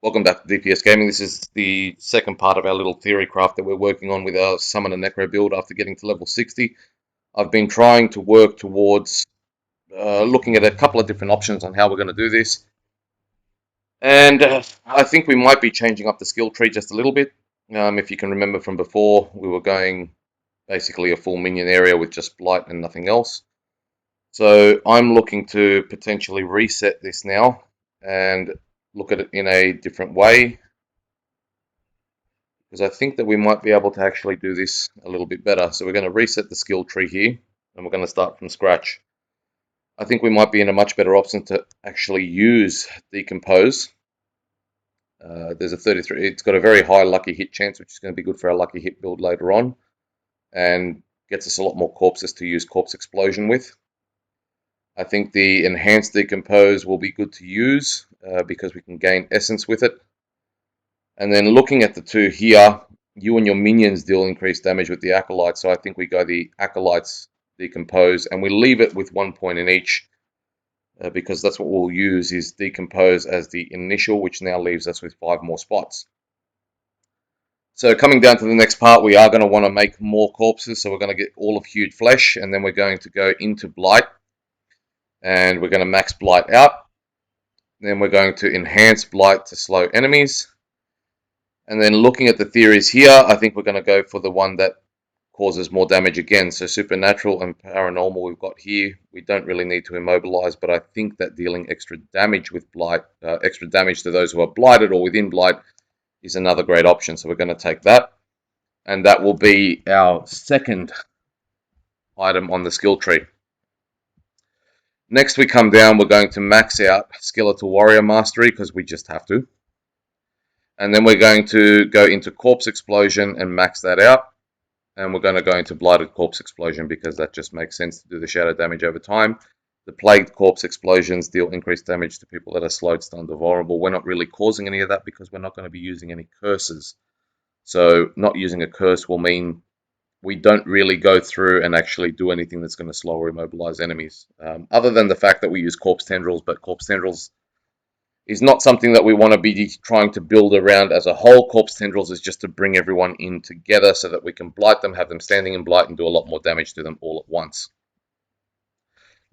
Welcome back to DPS Gaming. This is the second part of our little theory craft that we're working on with our Summon and Necro build after getting to level 60. I've been trying to work towards looking at a couple of different options on how we're going to do this. And I think we might be changing up the skill tree just a little bit. If you can remember from before, we were going basically a full minion area with just Blight and nothing else. So I'm looking to potentially reset this now and look at it in a different way, because I think that we might be able to actually do this a little bit better. So we're going to reset the skill tree here, and we're going to start from scratch. I think we might be in a much better option to actually use Decompose. There's a 33, it's got a very high lucky hit chance, which is going to be good for our lucky hit build later on, and gets us a lot more corpses to use Corpse Explosion with. I think the Enhanced Decompose will be good to use because we can gain Essence with it. And then looking at the two here, you and your minions deal increased damage with the Acolytes, so I think we go the Acolytes Decompose, and we leave it with 1 point in each, because that's what we'll use, is Decompose as the initial, which now leaves us with 5 more spots. So coming down to the next part, we are going to want to make more corpses, so we're going to get all of Hued Flesh, and then we're going to go into Blight, and we're going to max Blight out. Then we're going to enhance Blight to slow enemies. And then looking at the theories here, I think we're going to go for the one that causes more damage again. So Supernatural and Paranormal we've got here. We don't really need to immobilize, but I think that dealing extra damage with Blight, extra damage to those who are blighted or within Blight, is another great option. So we're going to take that. And that will be our second item on the skill tree. Next we come down, we're going to max out Skeletal Warrior Mastery, because we just have to. And then we're going to go into Corpse Explosion and max that out. And we're going to go into Blighted Corpse Explosion because that just makes sense to do the shadow damage over time. The Plagued Corpse Explosions deal increased damage to people that are slowed, stunned, or vulnerable. We're not really causing any of that because we're not going to be using any curses. So not using a curse will mean we don't really go through and actually do anything that's going to slow or immobilize enemies. Other than the fact that we use Corpse Tendrils, but Corpse Tendrils is not something that we want to be trying to build around as a whole. Corpse Tendrils is just to bring everyone in together so that we can blight them, have them standing in blight, and do a lot more damage to them all at once.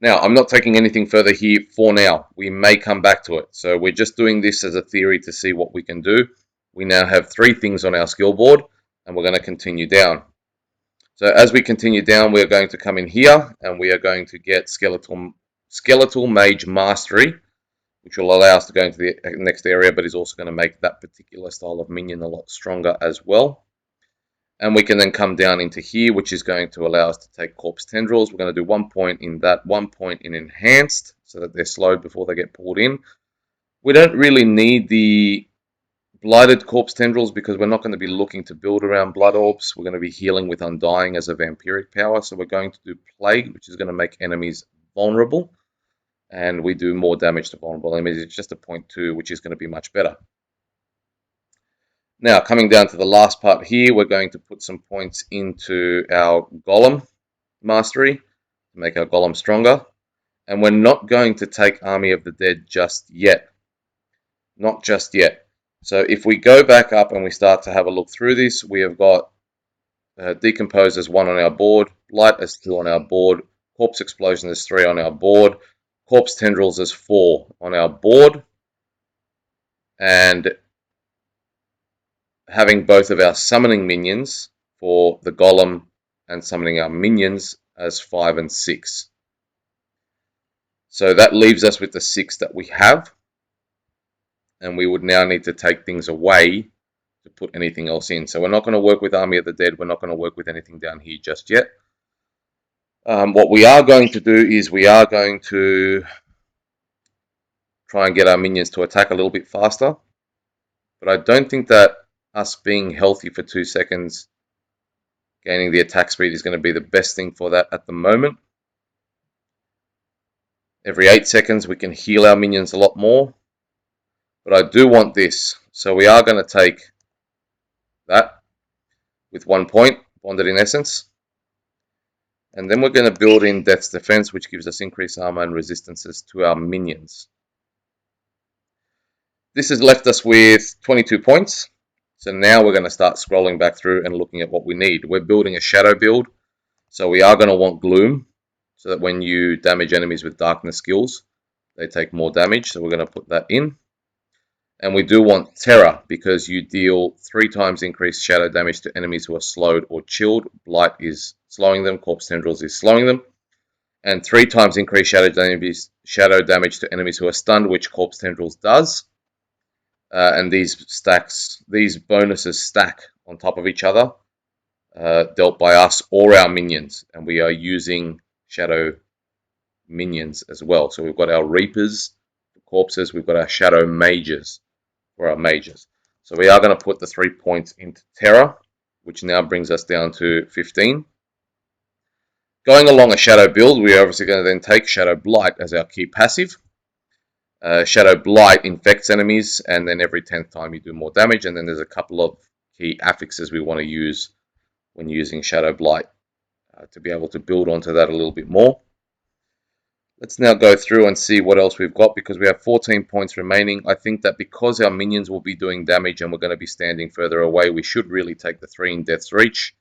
Now, I'm not taking anything further here for now. We may come back to it. So we're just doing this as a theory to see what we can do. We now have 3 things on our skill board, and we're going to continue down. So as we continue down, we're going to come in here, and we are going to get Skeletal Mage Mastery, which will allow us to go into the next area, but is also going to make that particular style of minion a lot stronger as well. And we can then come down into here, which is going to allow us to take Corpse Tendrils. We're going to do 1 point in that, 1 point in Enhanced, so that they're slowed before they get pulled in. We don't really need the Blighted Corpse Tendrils because we're not going to be looking to build around Blood Orbs. We're going to be healing with Undying as a vampiric power, so we're going to do Plague, which is going to make enemies vulnerable. And we do more damage to vulnerable enemies. It's just a 0.2, which is going to be much better. Now, coming down to the last part here, we're going to put some points into our Golem Mastery to make our Golem stronger. And we're not going to take Army of the Dead just yet. Not just yet. So if we go back up and we start to have a look through this, we have got Decompose as 1 on our board, Blight as 2 on our board, Corpse Explosion as 3 on our board, Corpse Tendrils as 4 on our board, and having both of our summoning minions for the Golem and summoning our minions as 5 and 6. So that leaves us with the 6 that we have, and we would now need to take things away to put anything else in. So we're not going to work with Army of the Dead, we're not going to work with anything down here just yet. What we are going to do is we are going to try and get our minions to attack a little bit faster. But I don't think that us being healthy for 2 seconds, gaining the attack speed, is going to be the best thing for that at the moment. Every 8 seconds we can heal our minions a lot more. But I do want this. So we are going to take that with 1 point, bonded in essence. And then we're going to build in Death's Defense, which gives us increased armor and resistances to our minions. This has left us with 22 points. So now we're going to start scrolling back through and looking at what we need. We're building a shadow build. So we are going to want gloom, so that when you damage enemies with darkness skills, they take more damage. So we're going to put that in. And we do want terror, because you deal 3 times increased shadow damage to enemies who are slowed or chilled. Blight is slowing them, Corpse Tendrils is slowing them. And 3 times increased shadow damage to enemies who are stunned, which Corpse Tendrils does. And these bonuses stack on top of each other, dealt by us or our minions. And we are using shadow minions as well. So we've got our Reapers for corpses, we've got our Shadow Mages for our mages. So we are going to put the 3 points into Terror, which now brings us down to 15. Going along a Shadow build, we're obviously going to then take Shadow Blight as our key passive. Shadow Blight infects enemies, and then every 10th time you do more damage, and then there's a couple of key affixes we want to use when using Shadow Blight to be able to build onto that a little bit more. Let's now go through and see what else we've got, because we have 14 points remaining. I think that because our minions will be doing damage and we're going to be standing further away, we should really take the 3 in Death's Reach.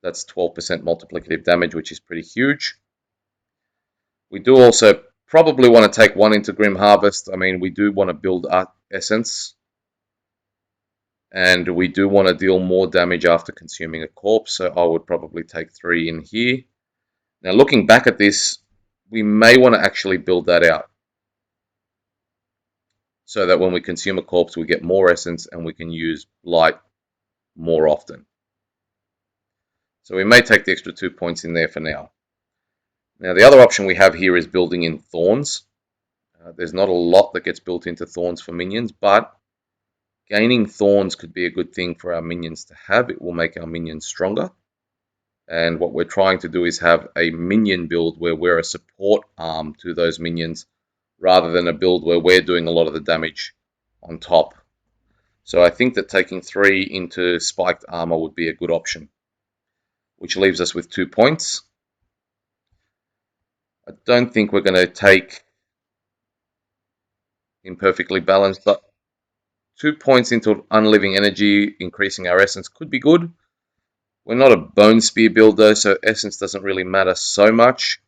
That's 12% multiplicative damage, which is pretty huge. We do also probably want to take 1 into Grim Harvest. I mean, we do want to build Art Essence. And we do want to deal more damage after consuming a corpse, so I would probably take 3 in here. Now, looking back at this, we may want to actually build that out, so that when we consume a corpse, we get more essence and we can use Blight more often. So we may take the extra 2 points in there for now. Now, the other option we have here is building in Thorns. There's not a lot that gets built into Thorns for minions, but gaining Thorns could be a good thing for our minions to have. It will make our minions stronger. And what we're trying to do is have a minion build where we're a support arm to those minions, rather than a build where we're doing a lot of the damage on top. So I think that taking 3 into spiked armor would be a good option, which leaves us with 2 points. I don't think we're going to take imperfectly balanced, but 2 points into unliving energy, increasing our essence, could be good. We're not a bone spear build though, so essence doesn't really matter so much.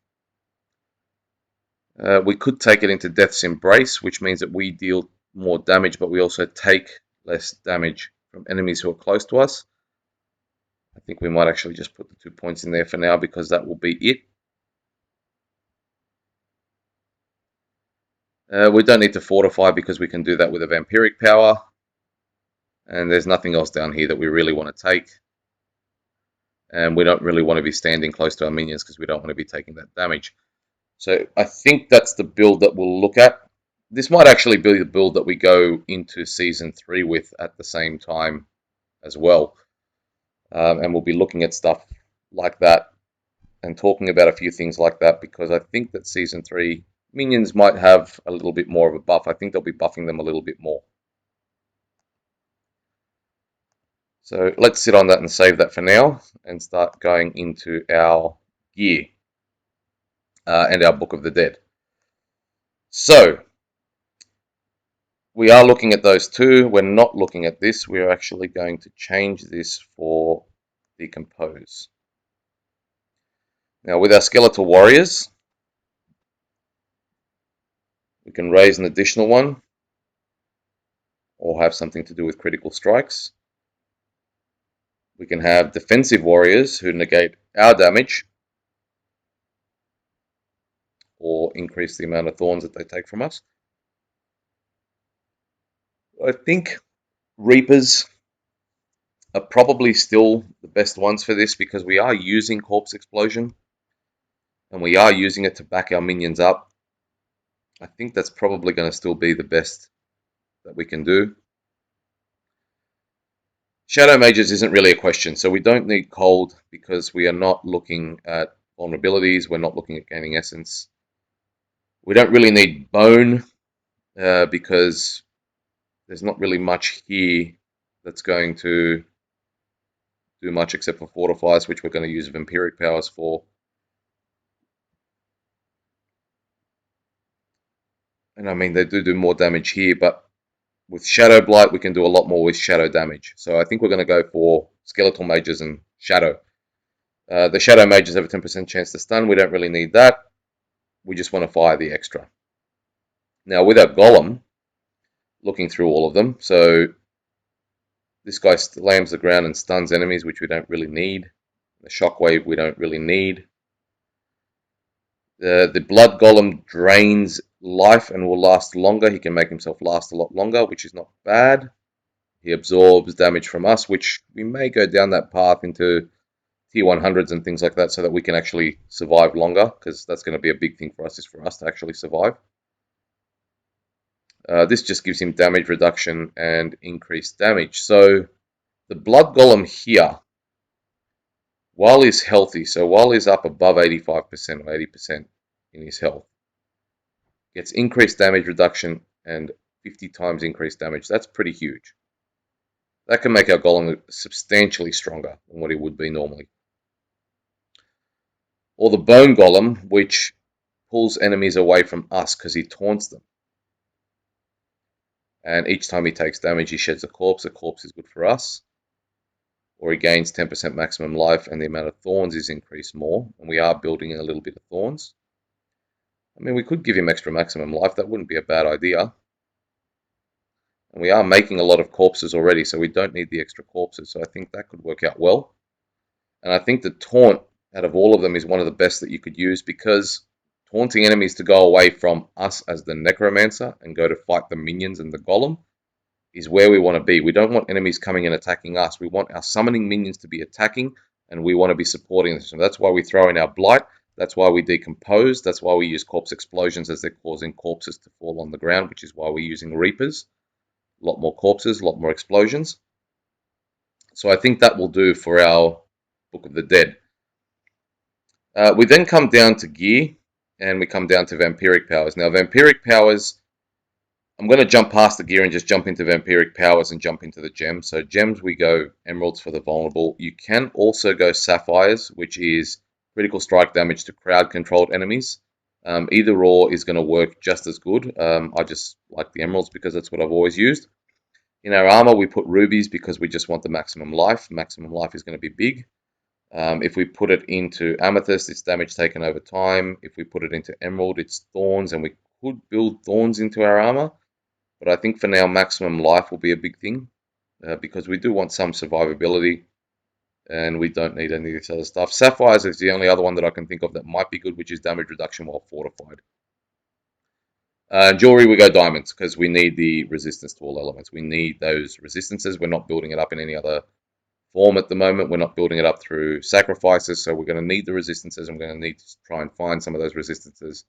We could take it into Death's Embrace, which means that we deal more damage, but we also take less damage from enemies who are close to us. I think we might actually just put the 2 points in there for now, because that will be it. We don't need to fortify, because we can do that with a vampiric power. And there's nothing else down here that we really want to take. And we don't really want to be standing close to our minions, because we don't want to be taking that damage. So I think that's the build that we'll look at. This might actually be the build that we go into Season 3 with at the same time as well. And we'll be looking at stuff like that and talking about a few things like that, because I think that Season 3 minions might have a little bit more of a buff. I think they'll be buffing them a little bit more. So let's sit on that and save that for now and start going into our gear and our Book of the Dead. So we are looking at those two. We're not looking at this. We're actually going to change this for Decompose. Now with our Skeletal Warriors, we can raise an additional one or have something to do with critical strikes. We can have Defensive Warriors who negate our damage or increase the amount of thorns that they take from us. I think Reapers are probably still the best ones for this, because we are using Corpse Explosion and we are using it to back our minions up. I think that's probably going to still be the best that we can do. Shadow Mages isn't really a question, so we don't need Cold, because we are not looking at vulnerabilities, we're not looking at gaining essence. We don't really need Bone, because there's not really much here that's going to do much except for Fortifies, which we're going to use Vampiric powers for. And I mean, they do more damage here, but With Shadow Blight, we can do a lot more with Shadow damage. So I think we're going to go for Skeletal Mages and Shadow. The Shadow Mages have a 10% chance to stun. We don't really need that. We just want to fire the extra. Now with our Golem, looking through all of them, so this guy slams the ground and stuns enemies, which we don't really need. The Shockwave we don't really need. The Blood Golem drains life and will last longer. He can make himself last a lot longer, which is not bad. He absorbs damage from us, which we may go down that path into tier 100s and things like that so that we can actually survive longer, because that's going to be a big thing for us, is for us to actually survive. This just gives him damage reduction and increased damage. So the Blood Golem here, while he's healthy, so while he's up above 85% or 80% in his health, gets increased damage reduction and 50 times increased damage. That's pretty huge. That can make our Golem substantially stronger than what he would be normally. Or the Bone Golem, which pulls enemies away from us because he taunts them. And each time he takes damage, he sheds a corpse. A corpse is good for us. Or he gains 10% maximum life, and the amount of thorns is increased more. And we are building in a little bit of thorns. I mean, we could give him extra maximum life. That wouldn't be a bad idea. And we are making a lot of corpses already, so we don't need the extra corpses. So I think that could work out well. And I think the taunt out of all of them is one of the best that you could use, because taunting enemies to go away from us as the Necromancer and go to fight the minions and the Golem is where we want to be. We don't want enemies coming and attacking us. We want our summoning minions to be attacking, and we want to be supporting them. So that's why we throw in our Blight. That's why we decompose. That's why we use corpse explosions, as they're causing corpses to fall on the ground, which is why we're using Reapers. A lot more corpses, a lot more explosions. So I think that will do for our Book of the Dead. We then come down to gear, and we come down to vampiric powers. Now, vampiric powers, I'm going to jump past the gear and just jump into vampiric powers and jump into the gems. So gems, we go emeralds for the vulnerable. You can also go sapphires, which is critical strike damage to crowd-controlled enemies. Either or is going to work just as good. I just like the emeralds because that's what I've always used. In our armor, we put rubies because we just want the maximum life. Maximum life is going to be big. If we put it into amethyst, it's damage taken over time. If we put it into emerald, it's thorns, and we could build thorns into our armor. But I think for now, maximum life will be a big thing, because we do want some survivability, and we don't need any of this other stuff. Sapphires is the only other one that I can think of that might be good, which is damage reduction while fortified. Jewelry, we go diamonds because we need the resistance to all elements. We need those resistances. We're not building it up in any other form at the moment. We're not building it up through sacrifices, so we're going to need the resistances, and we're going to need to try and find some of those resistances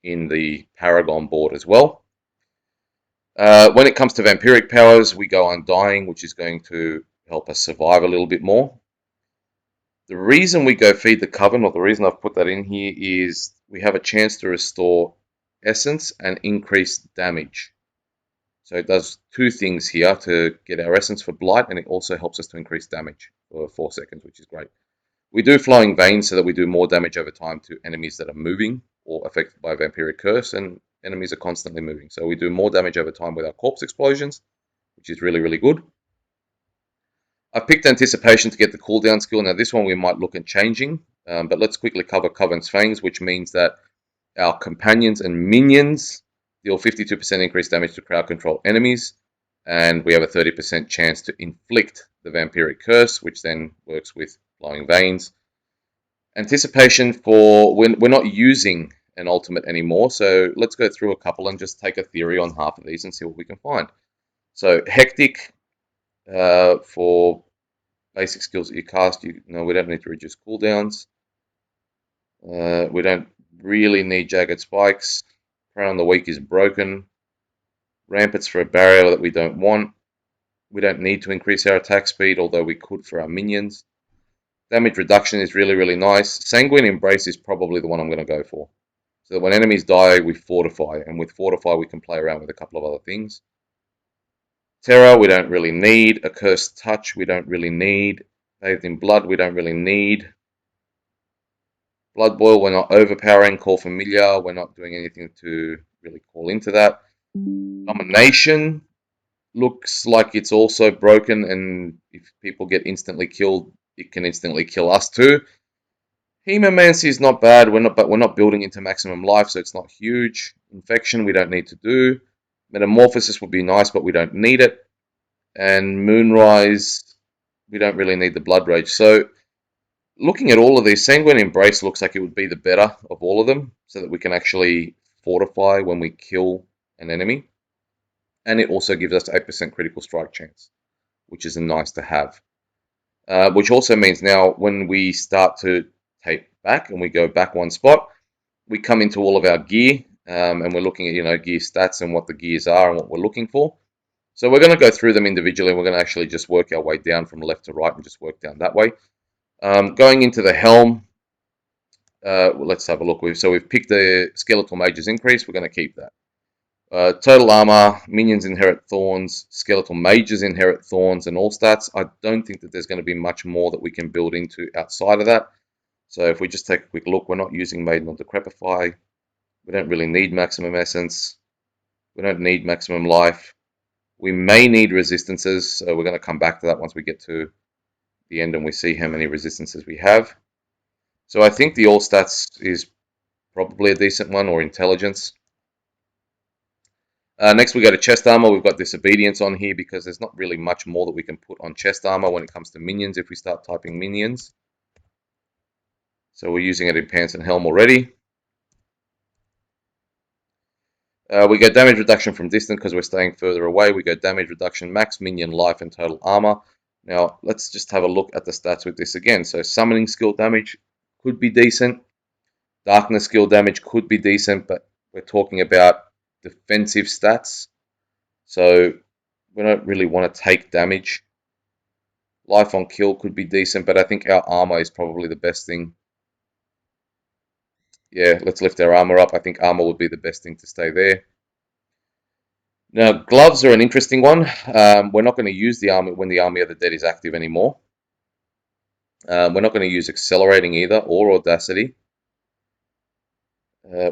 in the Paragon board as well. When it comes to vampiric powers, we go Undying, which is going to help us survive a little bit more. The reason we go Feed the Coven, or the reason I've put that in here, is we have a chance to restore essence and increase damage. So it does two things here to get our essence for Blight, and it also helps us to increase damage for 4 seconds, which is great. We do Flowing Veins so that we do more damage over time to enemies that are moving or affected by a Vampiric Curse, and enemies are constantly moving. So we do more damage over time with our Corpse Explosions, which is really, really good. I've picked Anticipation to get the cooldown skill. Now this one we might look at changing, but let's quickly cover Coven's Fangs, which means that our companions and minions deal 52% increased damage to crowd control enemies, and we have a 30% chance to inflict the Vampiric Curse, which then works with Flowing Veins. Anticipation for when we're not using an ultimate anymore, so let's go through a couple and just take a theory on half of these and see what we can find. So Hectic, for basic skills that you cast, we don't need to reduce cooldowns. We don't really need Jagged Spikes. Prey on the Weak is broken. Rampants for a barrier that we don't want. We don't need to increase our attack speed, although we could for our minions. Damage reduction is really, really nice. Sanguine Embrace is probably the one I'm going to go for. So that when enemies die, we fortify. And with fortify, we can play around with a couple of other things. Terror, we don't really need. Accursed Touch, we don't really need. Bathed in Blood, we don't really need. Blood Boil, we're not overpowering. Call Familiar, we're not doing anything to really call into that. Domination, looks like it's also broken, and if people get instantly killed, it can instantly kill us too. Hemomancy is not bad. But we're not building into maximum life, so it's not huge. Infection we don't need to do. Metamorphosis would be nice, but we don't need it. And Moonrise, we don't really need the Blood Rage. So looking at all of these, Sanguine Embrace looks like it would be the better of all of them, so that we can actually fortify when we kill an enemy. And it also gives us 8% critical strike chance, which is nice to have. Which also means now when we start to tape back and we go back one spot, we come into all of our gear, and we're looking at gear stats and what the gears are and what we're looking for. So we're going to go through them individually. We're going to actually just work our way down from left to right and just work down that way. Going into the helm, let's have a look. We've picked the skeletal mages increase. We're going to keep that. Total armor, minions inherit thorns, skeletal mages inherit thorns, and all stats. I don't think that there's going to be much more that we can build into outside of that. So if we just take a quick look, we're not using Maiden or Decrepify. We don't really need maximum essence. We don't need maximum life. We may need resistances, so we're going to come back to that once we get to the end and we see how many resistances we have. So I think the all stats is probably a decent one, or intelligence. Next we go to chest armor. We've got disobedience on here because there's not really much more that we can put on chest armor when it comes to minions if we start typing minions. So we're using it in pants and helm already. We go damage reduction from distance because we're staying further away. We go damage reduction, max minion life, and total armor. Now let's just have a look at the stats with this again. So summoning skill damage could be decent. Darkness skill damage could be decent, but we're talking about defensive stats. So we don't really want to take damage. Life on kill could be decent, but I think our armor is probably the best thing. Yeah, let's lift our armor up. I think armor would be the best thing to stay there. Now, gloves are an interesting one. We're not going to use the army when the Army of the Dead is active anymore. We're not going to use accelerating either, or audacity.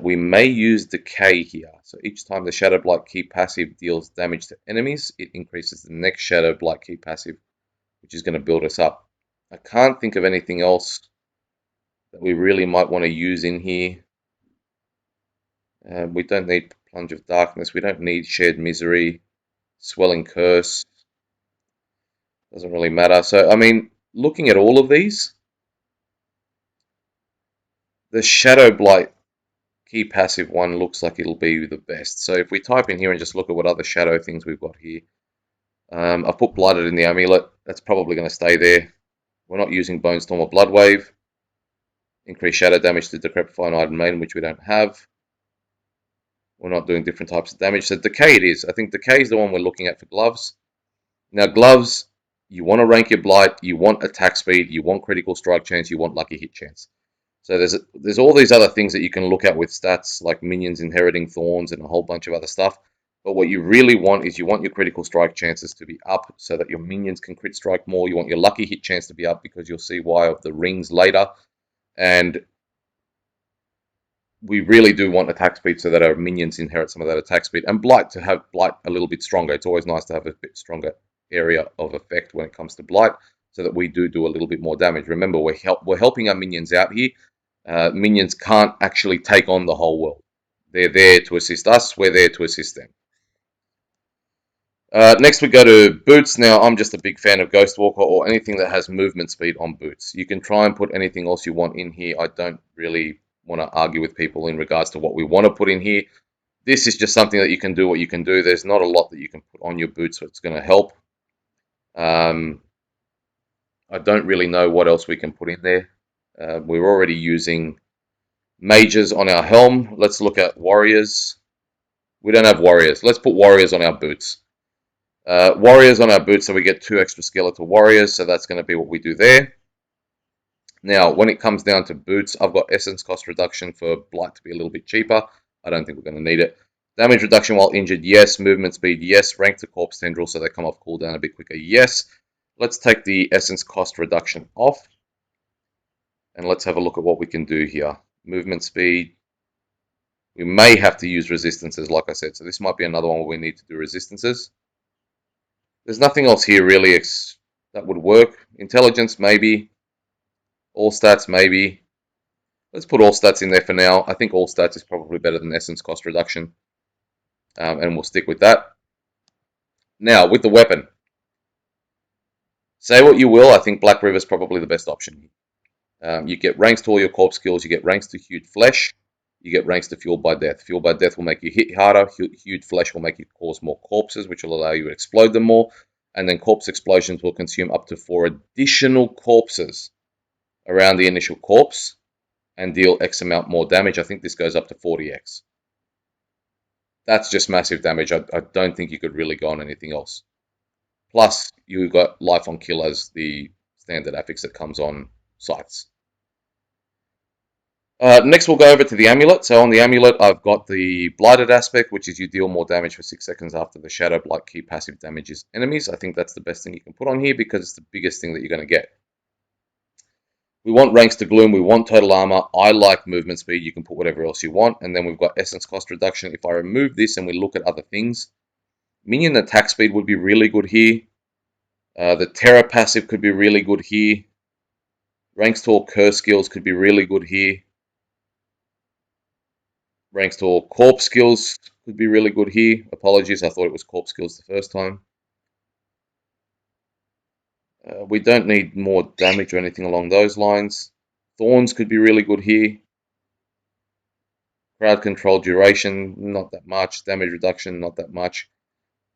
We may use decay here. So each time the Shadow Blight key passive deals damage to enemies, it increases the next Shadow Blight key passive, which is going to build us up. I can't think of anything else that we really might want to use in here. We don't need Plunge of Darkness. We don't need Shared Misery, Swelling Curse. Doesn't really matter. So, I mean, looking at all of these, the Shadow Blight key passive one looks like it'll be the best. So if we type in here and just look at what other shadow things we've got here. I've put Blighted in the Amulet. That's probably going to stay there. We're not using Bone Storm or Blood Wave. Increase shadow damage to Decrepify and Iron Maiden, which we don't have. We're not doing different types of damage. So Decay it is. I think Decay is the one we're looking at for gloves. Now gloves, you want to rank your Blight, you want attack speed, you want critical strike chance, you want lucky hit chance. So there's all these other things that you can look at with stats like minions inheriting thorns and a whole bunch of other stuff. But what you really want is you want your critical strike chances to be up so that your minions can crit strike more. You want your lucky hit chance to be up because you'll see why of the rings later. And we really do want attack speed so that our minions inherit some of that attack speed. And Blight to have Blight a little bit stronger. It's always nice to have a bit stronger area of effect when it comes to Blight so that we do a little bit more damage. Remember, we're helping our minions out here. Minions can't actually take on the whole world. They're there to assist us. We're there to assist them. Next we go to boots. Now I'm just a big fan of Ghostwalker or anything that has movement speed on boots. You can try and put anything else you want in here. I don't really want to argue with people in regards to what we want to put in here. This is just something that you can do what you can do. There's not a lot that you can put on your boots that's going to help. I don't really know what else we can put in there. We're already using mages on our helm. Let's look at warriors. We don't have warriors. Let's put warriors on our boots. Warriors on our boots, so we get 2 extra skeletal warriors, so that's going to be what we do there. Now, when it comes down to boots, I've got essence cost reduction for Blight to be a little bit cheaper. I don't think we're going to need it. Damage reduction while injured, yes. Movement speed, yes. Rank to corpse tendril, so they come off cooldown a bit quicker, yes. Let's take the essence cost reduction off. And let's have a look at what we can do here. Movement speed. We may have to use resistances, like I said. So this might be another one where we need to do resistances. There's nothing else here really that would work. Intelligence, maybe. All stats, maybe. Let's put all stats in there for now. I think all stats is probably better than essence cost reduction. And we'll stick with that. Now, with the weapon. Say what you will, I think Black River is probably the best option. You get ranks to all your corpse skills, you get ranks to Hued Flesh, you get ranks to Fueled by Death. Fueled by Death will make you hit harder, Hued Flesh will make you cause more corpses, which will allow you to explode them more, and then Corpse Explosions will consume up to 4 additional corpses around the initial corpse and deal X amount more damage. I think this goes up to 40x. That's just massive damage. I don't think you could really go on anything else. Plus, you've got Life on Kill as the standard affix that comes on sites. Next, we'll go over to the amulet. So on the amulet, I've got the Blighted aspect, which is you deal more damage for 6 seconds after the Shadow Blight key passive damages enemies. I think that's the best thing you can put on here because it's the biggest thing that you're going to get. We want ranks to Gloom, we want total armor. I like movement speed, you can put whatever else you want. And then we've got essence cost reduction. If I remove this and we look at other things, minion attack speed would be really good here. The Terror passive could be really good here. Ranks to all curse skills could be really good here. Ranks to all corpse skills could be really good here. Apologies, I thought it was corpse skills the first time. We don't need more damage or anything along those lines. Thorns could be really good here. Crowd control duration, not that much. Damage reduction, not that much.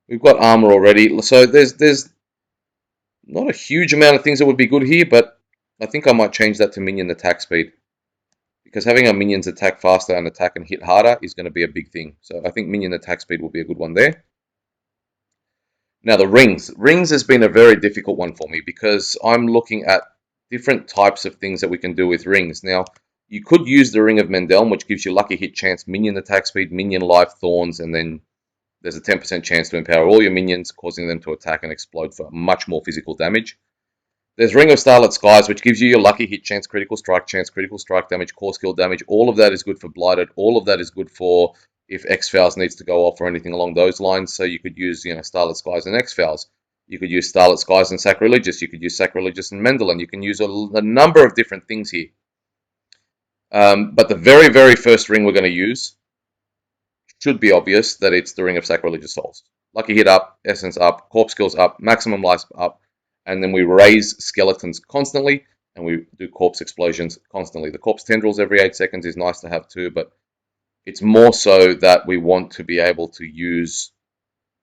We've got armor already, so there's not a huge amount of things that would be good here, but I think I might change that to minion attack speed. Because having our minions attack faster and attack and hit harder is going to be a big thing. So I think minion attack speed will be a good one there. Now the rings. Rings has been a very difficult one for me because I'm looking at different types of things that we can do with rings. Now, you could use the Ring of Mendelm, which gives you lucky hit chance, minion attack speed, minion life, thorns, and then there's a 10% chance to empower all your minions, causing them to attack and explode for much more physical damage. There's Ring of Starlit Skies, which gives you your lucky hit chance, critical strike damage, core skill damage. All of that is good for Blighted. All of that is good for if X-Files needs to go off or anything along those lines. So you could use, Starlit Skies and X-Files. You could use Starlit Skies and Sacrilegious. You could use Sacrilegious and Mendelin. You can use a number of different things here. But the very, very first ring we're going to use should be obvious that it's the Ring of Sacrilegious Souls. Lucky hit up, essence up, corpse skills up, maximum life up, and then we raise skeletons constantly, and we do corpse explosions constantly. The corpse tendrils every 8 seconds is nice to have too, but it's more so that we want to be able to use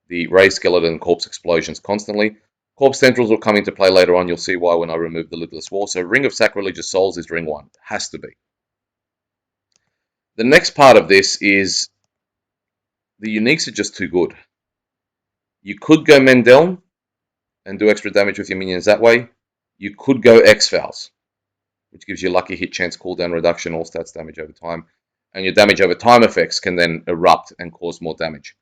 the raised skeleton corpse explosions constantly. Corpse tendrils will come into play later on. You'll see why when I remove the lidless wall. So Ring of Sacrilegious Souls is ring 1. Has to be. The next part of this is the uniques are just too good. You could go Mendelm and do extra damage with your minions that way. You could go X-Files, which gives you lucky hit chance, cooldown reduction, all stats damage over time. And your damage over time effects can then erupt and cause more damage.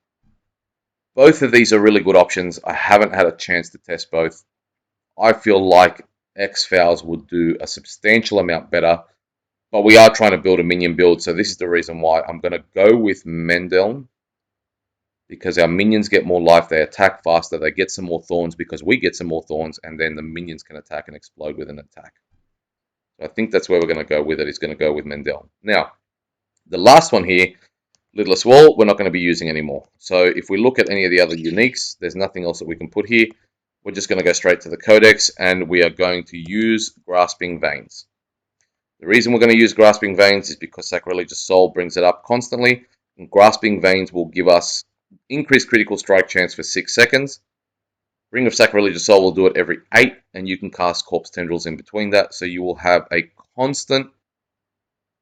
Both of these are really good options. I haven't had a chance to test both. I feel like X-Files would do a substantial amount better, but we are trying to build a minion build, so this is the reason why I'm going to go with Mendelm, because our minions get more life, they attack faster, they get some more thorns because we get some more thorns, and then the minions can attack and explode with an attack. So I think that's where we're going to go with it, is going to go with Mendelm. Now, the last one here, Lidless Wall, we're not going to be using anymore. So if we look at any of the other uniques, there's nothing else that we can put here. We're just going to go straight to the Codex, and we are going to use Grasping Veins. The reason we're going to use Grasping Veins is because Sacrilegious Soul brings it up constantly, and Grasping Veins will give us increased critical strike chance for 6 seconds. Ring of Sacrilegious Soul will do it every 8, and you can cast Corpse Tendrils in between that, so you will have a constant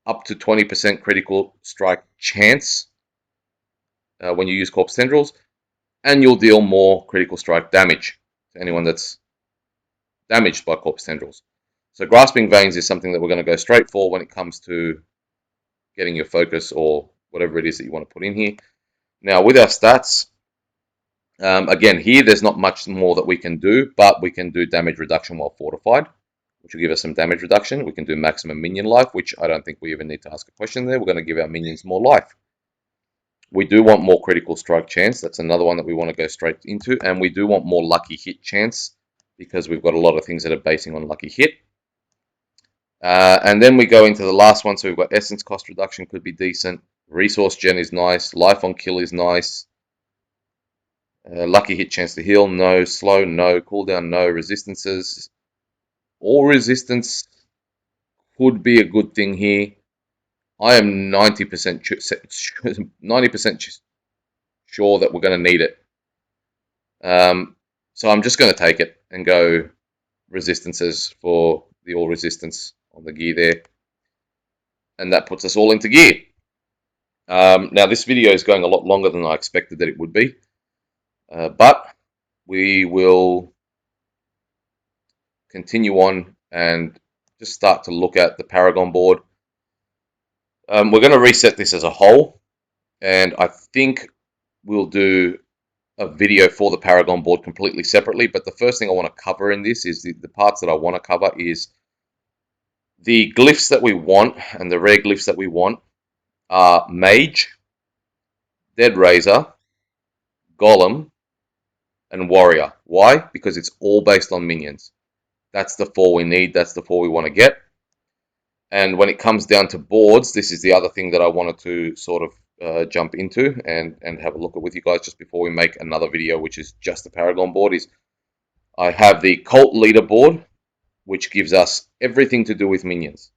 up to 20% critical strike chance when you use Corpse Tendrils, and you'll deal more critical strike damage to anyone that's damaged by Corpse Tendrils. So Grasping Veins is something that we're going to go straight for when it comes to getting your focus or whatever it is that you want to put in here. Now with our stats, again here there's not much more that we can do, but we can do damage reduction while fortified, which will give us some damage reduction. We can do maximum minion life, which I don't think we even need to ask a question there. We're going to give our minions more life. We do want more critical strike chance. That's another one that we want to go straight into. And we do want more lucky hit chance because we've got a lot of things that are basing on lucky hit. And then we go into the last one. So we've got essence cost reduction could be decent. Resource gen is nice. Life on kill is nice. Lucky hit chance to heal, no. Slow, no. Cooldown, no. Resistances. All resistance could be a good thing here. I am 90% sure that we're going to need it. So I'm just going to take it and go resistances for the all resistance on the gear there. And that puts us all into gear. Now this video is going a lot longer than I expected that it would be. But we will continue on and just start to look at the Paragon board. We're going to reset this as a whole, and I think we'll do a video for the Paragon board completely separately. But the first thing I want to cover in this is the parts that I want to cover is the glyphs that we want, and the rare glyphs that we want are Mage, Dead Razor, Golem, and Warrior. Why? Because it's all based on minions. That's the 4 we need. That's the 4 we want to get. And when it comes down to boards, this is the other thing that I wanted to sort of jump into and have a look at with you guys just before we make another video, which is just the Paragon board. Is I have the Cult Leader board, which gives us everything to do with minions.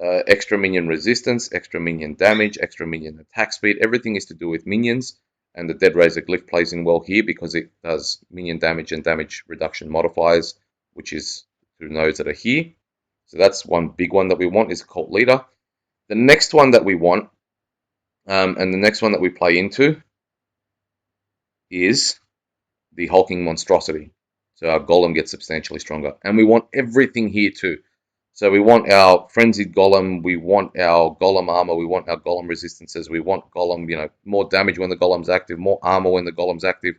Extra minion resistance, extra minion damage, extra minion attack speed. Everything is to do with minions. And the Dead Razor glyph plays in well here because it does minion damage and damage reduction modifiers, which is through nodes that are here. So that's one big one that we want is Cult Leader. The next one that we want, and the next one that we play into, is the Hulking Monstrosity. So our Golem gets substantially stronger. And we want everything here too. So we want our Frenzied Golem, we want our Golem armor, we want our Golem resistances, we want Golem, more damage when the Golem's active, more armor when the Golem's active.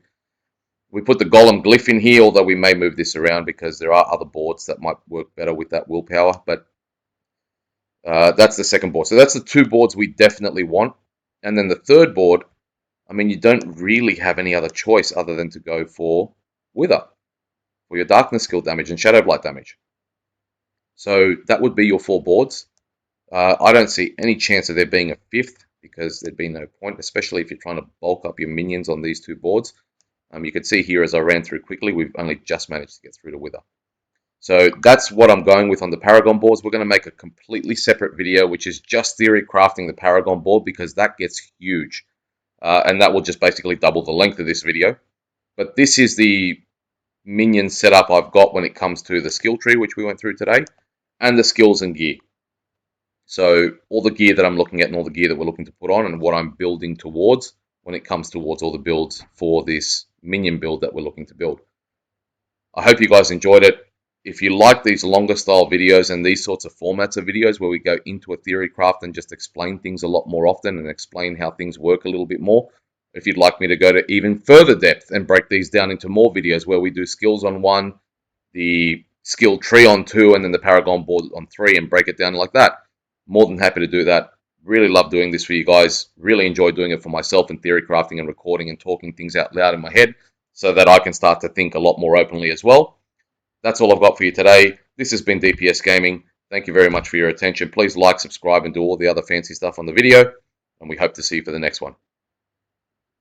We put the Golem glyph in here, although we may move this around because there are other boards that might work better with that willpower. But that's the second board. So that's the 2 boards we definitely want. And then the third board, I mean, you don't really have any other choice other than to go for Wither, for your Darkness skill damage and Shadow Blight damage. So that would be your 4 boards. I don't see any chance of there being a 5th because there'd be no point, especially if you're trying to bulk up your minions on these 2 boards. You can see here as I ran through quickly, we've only just managed to get through to Wither. So that's what I'm going with on the Paragon boards. We're going to make a completely separate video, which is just theory crafting the Paragon board because that gets huge. And that will just basically double the length of this video. But this is the minion setup I've got when it comes to the skill tree, which we went through today, and the skills and gear. So all the gear that I'm looking at and all the gear that we're looking to put on and what I'm building towards when it comes towards all the builds for this minion build that we're looking to build. I hope you guys enjoyed it. If you like these longer style videos and these sorts of formats of videos where we go into a theory craft and just explain things a lot more often and explain how things work a little bit more, if you'd like me to go to even further depth and break these down into more videos where we do skills on 1, the skill tree on 2, and then the Paragon board on 3 and break it down like that, more than happy to do that. Really love doing this for you guys. Really enjoy doing it for myself and theory crafting and recording and talking things out loud in my head so that I can start to think a lot more openly as well. That's all I've got for you today. This has been DPS Gaming. Thank you very much for your attention. Please like, subscribe, and do all the other fancy stuff on the video. And we hope to see you for the next one.